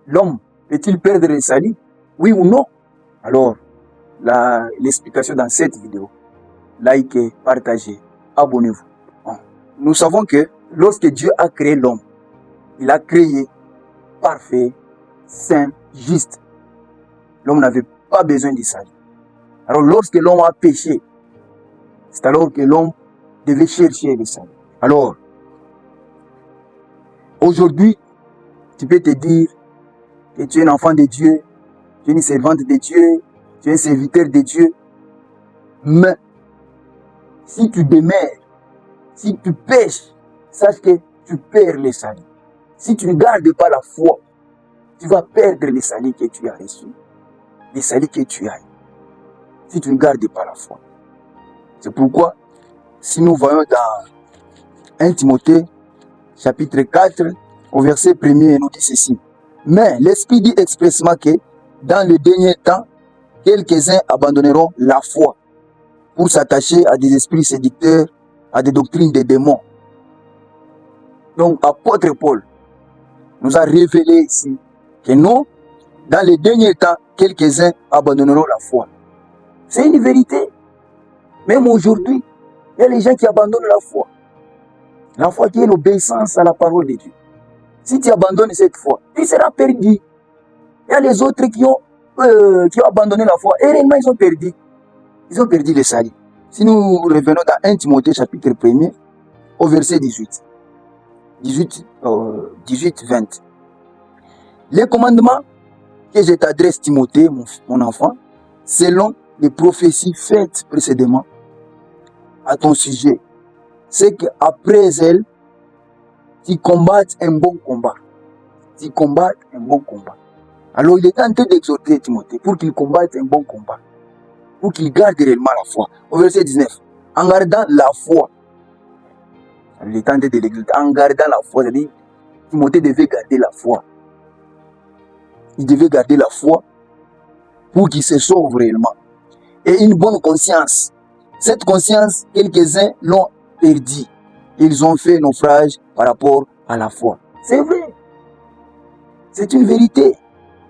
l'homme peut-il perdre le salut? Oui ou non? Alors, l'explication dans cette vidéo. Likez, partagez, abonnez-vous. Bon. Nous savons que lorsque Dieu a créé l'homme, il a créé parfait, saint, juste. L'homme n'avait pas besoin de salut. Alors lorsque l'homme a péché, c'est alors que l'homme devait chercher le salut. Alors, aujourd'hui, tu peux te dire que tu es un enfant de Dieu, tu es une servante de Dieu, tu es un serviteur de Dieu. Mais, si tu demeures, si tu pêches, sache que tu perds le salut. Si tu ne gardes pas la foi, tu vas perdre le salut que tu as reçu. Le salut que tu as. Si tu ne gardes pas la foi. C'est pourquoi, si nous voyons dans 1 Timothée, chapitre 4, au verset 1er, il nous dit ceci. Mais l'Esprit dit expressément que dans le dernier temps, quelques-uns abandonneront la foi pour s'attacher à des esprits séducteurs, à des doctrines des démons. Donc, apôtre Paul nous a révélé ici que nous, dans les derniers temps, quelques-uns abandonneront la foi. C'est une vérité. Même aujourd'hui, il y a les gens qui abandonnent la foi. La foi qui est l'obéissance à la parole de Dieu. Si tu abandonnes cette foi, tu seras perdu. Il y a les autres qui ont abandonné la foi. Et réellement, ils ont perdu. Ils ont perdu le salut. Si nous revenons dans 1 Timothée chapitre 1er, au verset 18-20. Les commandements que je t'adresse, Timothée, mon enfant, selon les prophéties faites précédemment à ton sujet, c'est qu'après elles, tu combattes un bon combat. Tu combattes un bon combat. Alors il est en train d'exhorter Timothée pour qu'il combatte un bon combat. Pour qu'il garde réellement la foi. Au verset 19. En gardant la foi. Il est en train de l'exhorter. En gardant la foi. C'est-à-dire, Timothée devait garder la foi. Il devait garder la foi pour qu'il se sauve réellement. Et une bonne conscience. Cette conscience, quelques-uns l'ont perdue. Ils ont fait naufrage par rapport à la foi. C'est vrai. C'est une vérité.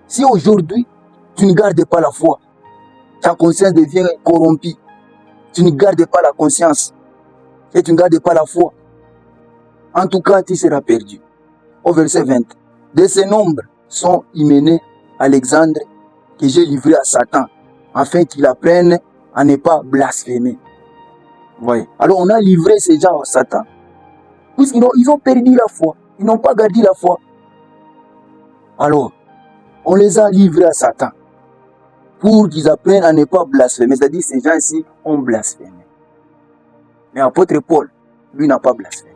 Si aujourd'hui, tu ne gardes pas la foi, ta conscience devient corrompue. Tu ne gardes pas la conscience et tu ne gardes pas la foi. En tout cas, tu seras perdu. Au verset 20. De ces nombres sont hyménés Alexandre que j'ai livré à Satan afin qu'il apprenne à ne pas blasphémer. Voyez. Alors on a livré ces gens à Satan puisqu'ils ont perdu la foi. Ils n'ont pas gardé la foi. Alors, on les a livrés à Satan pour qu'ils apprennent à ne pas blasphémer. C'est-à-dire ces gens-ci ont blasphémé. Mais apôtre Paul, lui n'a pas blasphémé.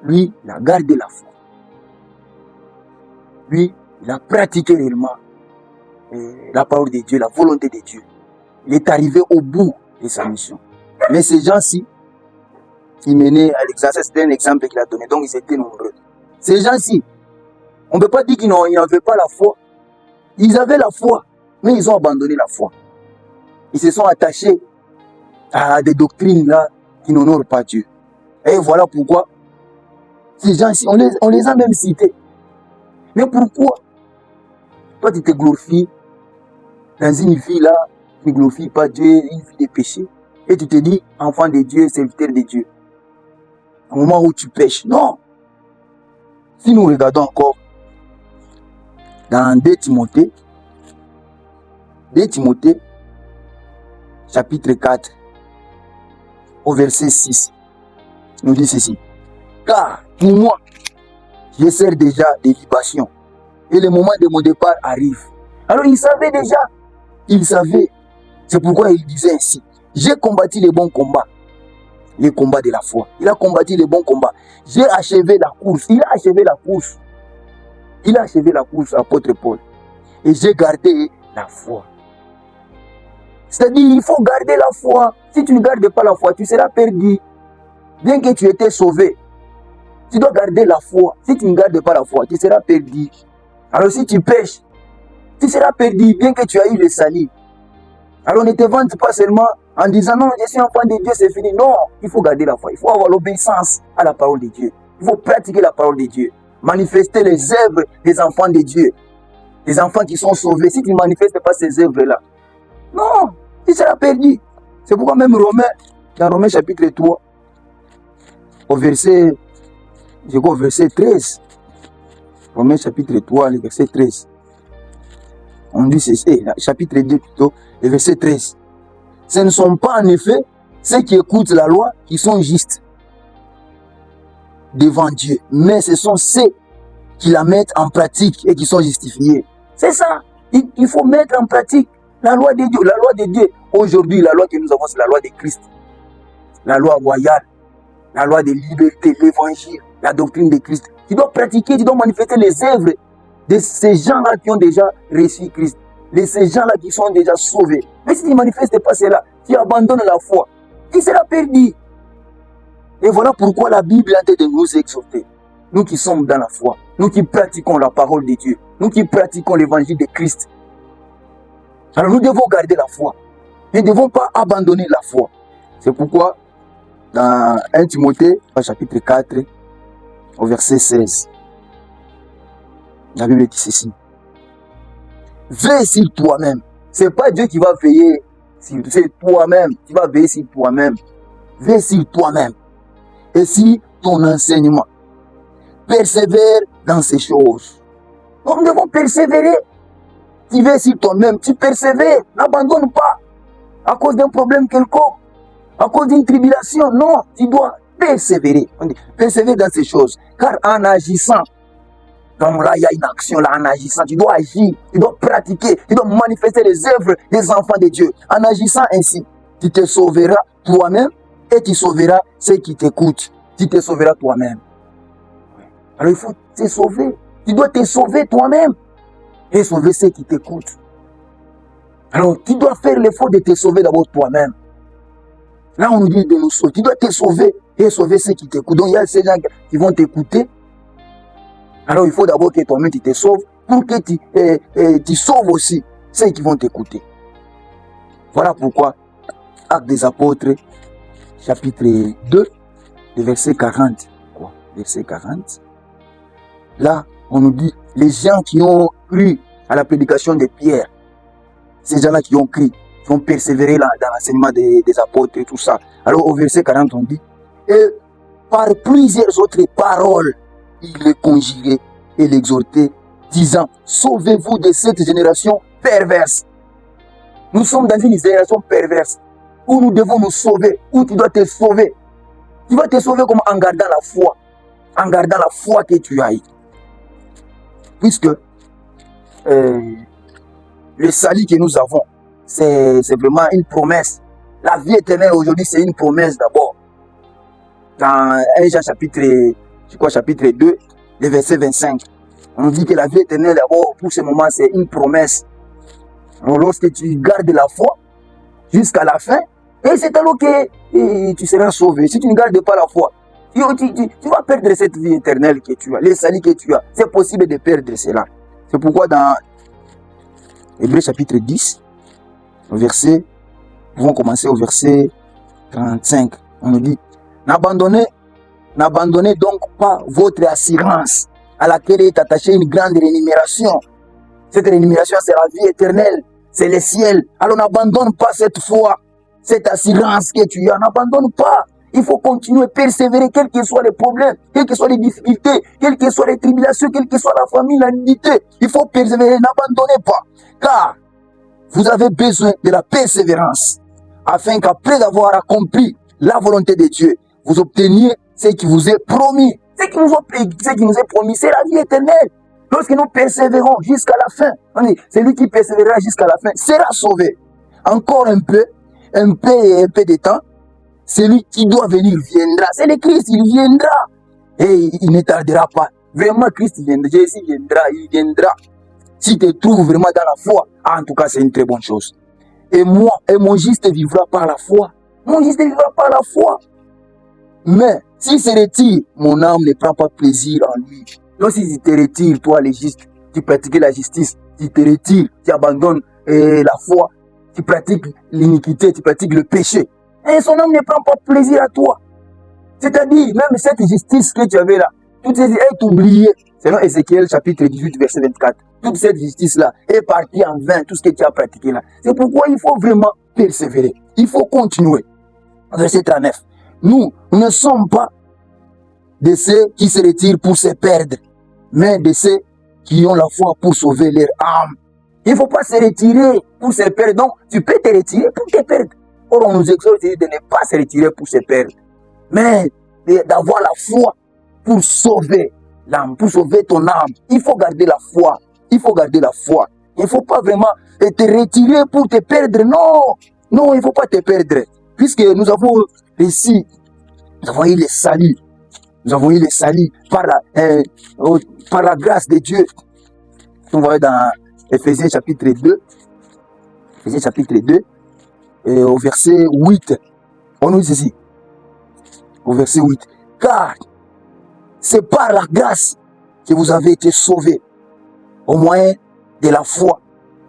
Lui, il a gardé la foi. Lui, il a pratiqué réellement la parole de Dieu, la volonté de Dieu. Il est arrivé au bout de sa mission. Mais ces gens-ci, qui menaient à l'exercice, c'était un exemple qu'il a donné, donc ils étaient nombreux. Ces gens-ci, on ne peut pas dire qu'ils n'avaient pas la foi. Ils avaient la foi, mais ils ont abandonné la foi. Ils se sont attachés à des doctrines là qui n'honorent pas Dieu. Et voilà pourquoi ces gens-ci, on les a même cités. Mais pourquoi toi tu te glorifies dans une vie là, tu ne glorifies pas Dieu, une vie de péché, et tu te dis enfant de Dieu, serviteur de Dieu. Au moment où tu pêches, non. Si nous regardons encore dans 2 Timothée, chapitre 4, au verset 6, nous dit ceci. Car pour moi, je sers déjà des libations et le moment de mon départ arrive. Alors il savait déjà, il savait. C'est pourquoi il disait ainsi. J'ai combattu les bons combats, les combats de la foi. Il a combattu les bons combats. J'ai achevé la course. Il a achevé la course. Il a achevé la course, apôtre Paul. Et j'ai gardé la foi. C'est-à-dire, il faut garder la foi. Si tu ne gardes pas la foi, tu seras perdu. Bien que tu étais sauvé, tu dois garder la foi. Si tu ne gardes pas la foi, tu seras perdu. Alors si tu pêches, tu seras perdu, bien que tu aies eu le salut. Alors ne te vante pas seulement en disant non, je suis enfant de Dieu, c'est fini. Non, il faut garder la foi. Il faut avoir l'obéissance à la parole de Dieu. Il faut pratiquer la parole de Dieu. Manifester les œuvres des enfants de Dieu. des enfants qui sont sauvés, si tu ne manifestes pas ces œuvres-là, non, tu seras perdu. C'est pourquoi même Romains, dans Romains chapitre 3, au verset, je crois au verset 13, Romains chapitre 3, le verset 13, on dit ceci, chapitre 2 plutôt, le verset 13. Ce ne sont pas en effet ceux qui écoutent la loi qui sont justes devant Dieu, mais ce sont ceux qui la mettent en pratique et qui sont justifiés. C'est ça, il faut mettre en pratique la loi de Dieu. La loi de Dieu, aujourd'hui, la loi que nous avons, c'est la loi de Christ, la loi royale, la loi de liberté, l'évangile, la doctrine de Christ. Tu dois pratiquer, tu dois manifester les œuvres de ces gens-là qui ont déjà reçu Christ, de ces gens-là qui sont déjà sauvés. Mais si tu ne manifestes pas cela, tu abandonnes la foi, tu seras perdu. Et voilà pourquoi la Bible est en train de nous exhorter. Nous qui sommes dans la foi, nous qui pratiquons la parole de Dieu, nous qui pratiquons l'évangile de Christ. Alors nous devons garder la foi. Nous ne devons pas abandonner la foi. C'est pourquoi dans 1 Timothée, chapitre 4, au verset 16, la Bible dit ceci. Veille sur toi-même. Ce n'est pas Dieu qui va veiller, c'est toi-même. Tu vas veiller sur toi-même. Veille sur toi-même. Et si ton enseignement persévère dans ces choses. Donc nous devons persévérer. Tu veilles sur toi-même, tu persévères. N'abandonne pas à cause d'un problème quelconque, à cause d'une tribulation. Non, tu dois persévérer. On dit, persévérer dans ces choses. Car en agissant, donc là, il y a une action là, en agissant, tu dois agir, tu dois pratiquer, tu dois manifester les œuvres des enfants de Dieu. En agissant ainsi, tu te sauveras toi-même et tu sauveras ceux qui t'écoutent. Tu te sauveras toi-même. Alors il faut te sauver. Tu dois te sauver toi-même et sauver ceux qui t'écoutent. Alors tu dois faire l'effort de te sauver d'abord toi-même. Là on nous dit de nous sauver. Tu dois te sauver et sauver ceux qui t'écoutent. Donc il y a ces gens qui vont t'écouter. Alors il faut d'abord que toi-même tu te sauves pour que tu sauves aussi ceux qui vont t'écouter. Voilà pourquoi Actes des Apôtres, chapitre 2, le verset 40. Verset 40. Là, on nous dit, les gens qui ont cru à la prédication de Pierre, ces gens-là qui ont cru, qui ont persévéré là, dans l'enseignement des apôtres et tout ça. Alors au verset 40, on dit, et par plusieurs autres paroles, il les conjurait et l'exhortait, disant, sauvez-vous de cette génération perverse. Nous sommes dans une génération perverse, où nous devons nous sauver, où tu dois te sauver. Tu vas te sauver comme en gardant la foi, que tu as. Puisque le salut que nous avons, c'est vraiment une promesse. La vie éternelle aujourd'hui, c'est une promesse d'abord. Dans 1 Jean chapitre 2, le verset 25, on nous dit que la vie éternelle d'abord, pour ce moment, c'est une promesse. Alors, lorsque tu gardes la foi jusqu'à la fin, et c'est alors que tu seras sauvé. Si tu ne gardes pas la foi, tu vas perdre cette vie éternelle que tu as, les salut que tu as. C'est possible de perdre cela. C'est pourquoi dans Hébreux chapitre 10, nous vont commencer au verset 35. On nous dit, n'abandonnez donc pas votre assurance à laquelle est attachée une grande rémunération. Cette rémunération, c'est la vie éternelle, c'est le ciel. Alors n'abandonne pas cette foi, cette assurance que tu as. N'abandonne pas. Il faut continuer, persévérer, quels que soient les problèmes, quelles que soient les difficultés, quelles que soient les tribulations, quelle que soit la famille, la nudité. Il faut persévérer, n'abandonnez pas. Car vous avez besoin de la persévérance, afin qu'après avoir accompli la volonté de Dieu, vous obteniez ce qui vous est promis. Ce qui nous est promis, c'est la vie éternelle. Lorsque nous persévérons jusqu'à la fin, celui qui persévérera jusqu'à la fin sera sauvé. Encore un peu de temps, celui qui doit venir viendra. C'est le Christ, il viendra. Et il ne tardera pas. Vraiment, Christ viendra. Jésus viendra, il viendra. Si tu te trouves vraiment dans la foi, en tout cas, c'est une très bonne chose. Et mon juste vivra par la foi. Mon juste vivra par la foi. Mais, s'il se retire, mon âme ne prend pas plaisir en lui. Lorsqu'il te retire, toi, les justes, tu pratiques la justice, tu te retires, tu abandonnes la foi, tu pratiques l'iniquité, tu pratiques le péché. Et son âme ne prend pas plaisir à toi. C'est-à-dire, même cette justice que tu avais là, Tout est oublié. Selon Ézéchiel chapitre 18, verset 24. Toute cette justice-là est partie en vain, tout ce que tu as pratiqué là. C'est pourquoi il faut vraiment persévérer. Il faut continuer. Verset 39. Nous ne sommes pas de ceux qui se retirent pour se perdre, mais de ceux qui ont la foi pour sauver leur âme. Il ne faut pas se retirer pour se perdre. Donc, tu peux te retirer pour te perdre. Or, on nous exhorte de ne pas se retirer pour se perdre, mais d'avoir la foi pour sauver l'âme, pour sauver ton âme. Il faut garder la foi. Il faut garder la foi. Il ne faut pas vraiment te retirer pour te perdre. Non, non, il ne faut pas te perdre. Puisque nous avons ici, nous avons eu le salut. Nous avons eu le salut par la grâce de Dieu. On voit dans Ephésiens chapitre 2, Ephésiens chapitre 2, et au verset 8, on nous dit ceci, au verset 8, car c'est par la grâce que vous avez été sauvés, au moyen de la foi.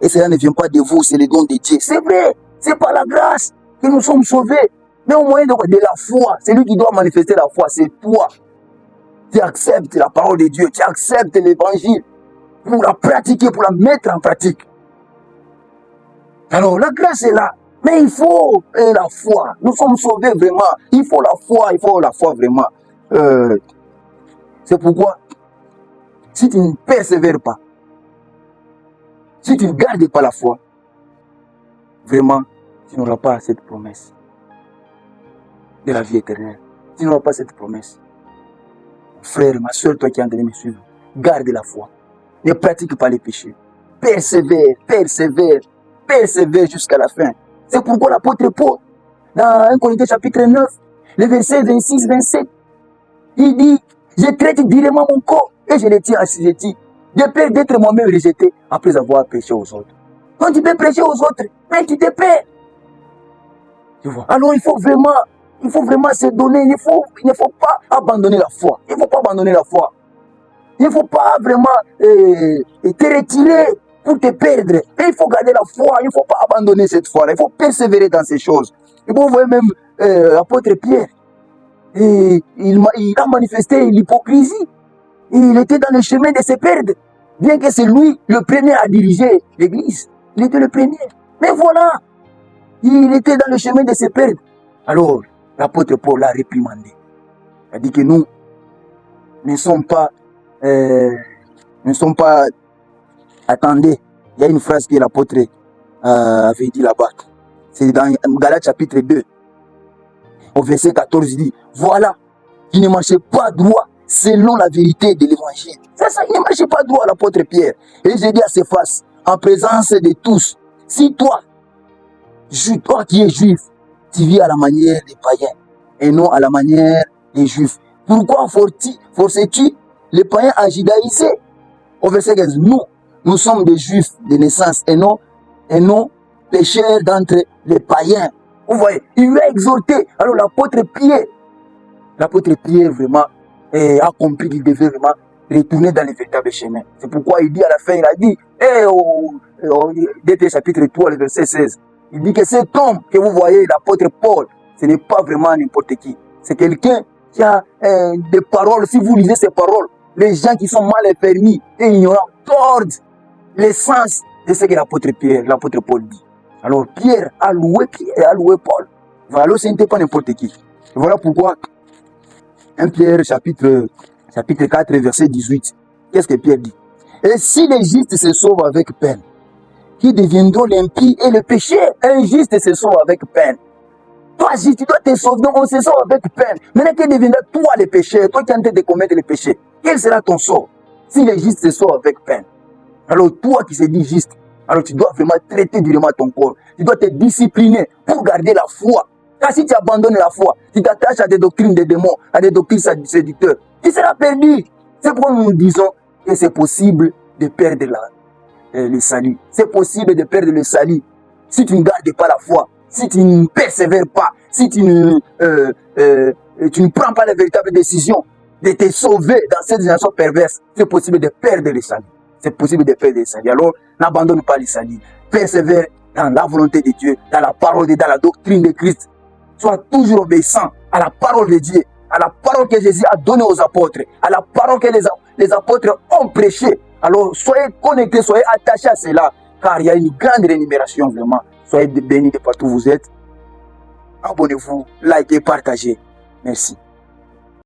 Et cela ne vient pas de vous, c'est le don de Dieu. C'est vrai, c'est par la grâce que nous sommes sauvés, mais au moyen de la foi. C'est lui qui doit manifester la foi, c'est toi. Tu acceptes la parole de Dieu, tu acceptes l'évangile pour la pratiquer, pour la mettre en pratique. Alors la grâce est là, mais il faut la foi. Nous sommes sauvés vraiment. Il faut la foi vraiment. C'est pourquoi, si tu ne persévères pas, si tu ne gardes pas la foi, vraiment, tu n'auras pas cette promesse de la vie éternelle. Tu n'auras pas cette promesse. Frère, ma soeur, toi qui es en train de me suivre, garde la foi. Ne pratique pas les péchés. Persévère, persévère, persévère jusqu'à la fin. C'est pourquoi l'apôtre Paul, dans 1 Corinthiens chapitre 9, le verset 26-27, il dit, je traite durement mon corps et je le tiens assujetti, de peur d'être moi-même rejeté après avoir péché aux autres. Quand tu peux prêcher aux autres, mais tu te perds. Tu vois? Alors il faut vraiment se donner. Il ne faut pas abandonner la foi. Il ne faut pas abandonner la foi. Il ne faut pas vraiment te retirer pour te perdre. Mais il faut garder la foi. Il ne faut pas abandonner cette foi-là. Il faut persévérer dans ces choses. Et vous voyez même l'apôtre Pierre. Il a manifesté l'hypocrisie. Il était dans le chemin de se perdre. Bien que c'est lui le premier à diriger l'église. Il était le premier. Mais voilà, il était dans le chemin de se perdre. Alors, l'apôtre Paul l'a réprimandé. Il a dit que nous ne sommes pas... Attendez, il y a une phrase que l'apôtre avait dit là-bas. C'est dans Galates chapitre 2. Au verset 14, il dit, voilà, il ne marchait pas droit selon la vérité de l'évangile. C'est ça, il ne marchait pas droit, l'apôtre Pierre. Et j'ai dit à ses faces, en présence de tous, si toi qui es juif, tu vis à la manière des païens et non à la manière des juifs, pourquoi forces-tu les païens à judaïser? Au verset 15, nous sommes des juifs de naissance et non pécheurs d'entre les païens. Vous voyez, il lui a exhorté. Alors l'apôtre Pierre vraiment a compris qu'il devait vraiment retourner dans les véritables chemins. C'est pourquoi il dit à la fin, il a dit, au chapitre 3, le verset 16, il dit que cet homme que vous voyez, l'apôtre Paul, ce n'est pas vraiment n'importe qui. C'est quelqu'un qui a des paroles. Si vous lisez ces paroles, les gens qui sont mal informés et ignorants tordent l'essence de ce que l'apôtre Paul dit. Alors Pierre a loué Paul. Alors ce n'était pas n'importe qui. Et voilà pourquoi 1 Pierre chapitre 4 verset 18. Qu'est-ce que Pierre dit? Et si les justes se sauvent avec peine, qui deviendront l'impie et le péché, un juste se sauve avec peine. Toi, juste, tu dois te sauver, donc on se sauve avec peine. Maintenant, que deviendra toi le péché, toi qui es en train de commettre le péché, quel sera ton sort si les justes se sauvent avec peine? Alors toi qui se dis juste, alors tu dois vraiment traiter durement ton corps. Tu dois te discipliner pour garder la foi. Car si tu abandonnes la foi, tu t'attaches à des doctrines des démons, à des doctrines séducteurs, tu seras perdu. C'est pourquoi nous disons que c'est possible de perdre le salut. C'est possible de perdre le salut si tu ne gardes pas la foi, si tu ne persévères pas, si tu ne prends pas la véritable décision de te sauver dans cette génération perverse. C'est possible de perdre le salut. C'est possible de perdre le salut. Alors, n'abandonne pas le salut. Persévère dans la volonté de Dieu, dans la parole de Dieu, dans la doctrine de Christ. Sois toujours obéissant à la parole de Dieu. à la parole que Jésus a donnée aux apôtres, à la parole que les apôtres ont prêchée. Alors soyez connectés, soyez attachés à cela, car il y a une grande rémunération vraiment. Soyez bénis de partout où vous êtes. Abonnez-vous, likez, partagez. Merci.